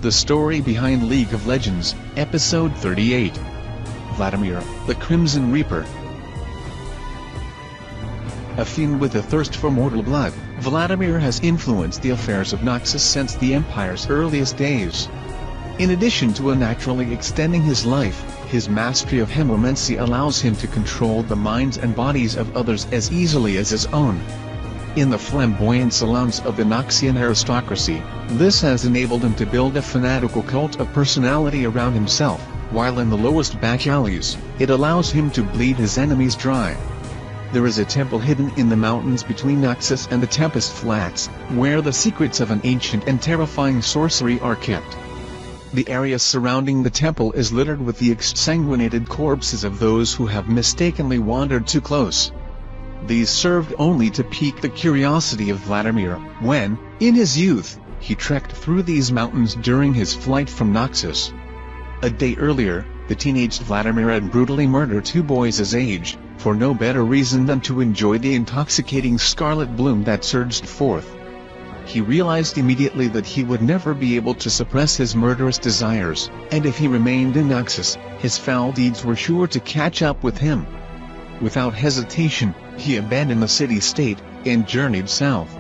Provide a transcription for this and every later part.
The story behind League of Legends, Episode 38. Vladimir, the Crimson Reaper. A fiend with a thirst for mortal blood, Vladimir has influenced the affairs of Noxus since the Empire's earliest days. In addition to unnaturally extending his life, his mastery of hemomancy allows him to control the minds and bodies of others as easily as his own. In the flamboyant salons of the Noxian aristocracy, this has enabled him to build a fanatical cult of personality around himself, while in the lowest back alleys, it allows him to bleed his enemies dry. There is a temple hidden in the mountains between Noxus and the Tempest Flats, where the secrets of an ancient and terrifying sorcery are kept. The area surrounding the temple is littered with the exsanguinated corpses of those who have mistakenly wandered too close. These served only to pique the curiosity of Vladimir, when, in his youth, he trekked through these mountains during his flight from Noxus. A day earlier, the teenage Vladimir had brutally murdered two boys his age, for no better reason than to enjoy the intoxicating scarlet bloom that surged forth. He realized immediately that he would never be able to suppress his murderous desires, and if he remained in Noxus, his foul deeds were sure to catch up with him. Without hesitation, he abandoned the city-state, and journeyed south.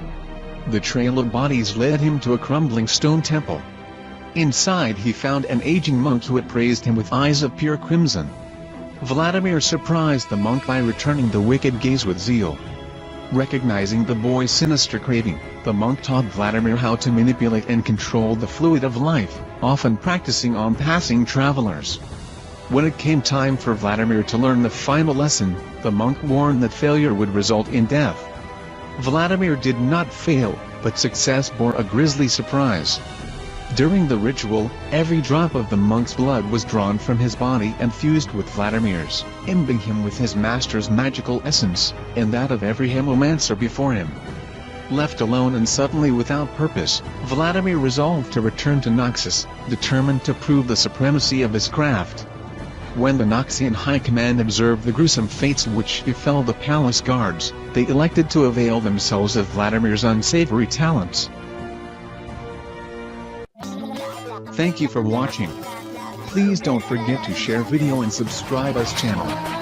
The trail of bodies led him to a crumbling stone temple. Inside he found an aging monk who had praised him with eyes of pure crimson. Vladimir surprised the monk by returning the wicked gaze with zeal. Recognizing the boy's sinister craving, the monk taught Vladimir how to manipulate and control the fluid of life, often practicing on passing travelers. When it came time for Vladimir to learn the final lesson, the monk warned that failure would result in death. Vladimir did not fail, but success bore a grisly surprise. During the ritual, every drop of the monk's blood was drawn from his body and fused with Vladimir's, imbibing him with his master's magical essence, and that of every hemomancer before him. Left alone and suddenly without purpose, Vladimir resolved to return to Noxus, determined to prove the supremacy of his craft. When the Noxian High Command observed the gruesome fates which befell the palace guards, they elected to avail themselves of Vladimir's unsavory talents. Thank you for watching. Please don't forget to share video and subscribe us channel.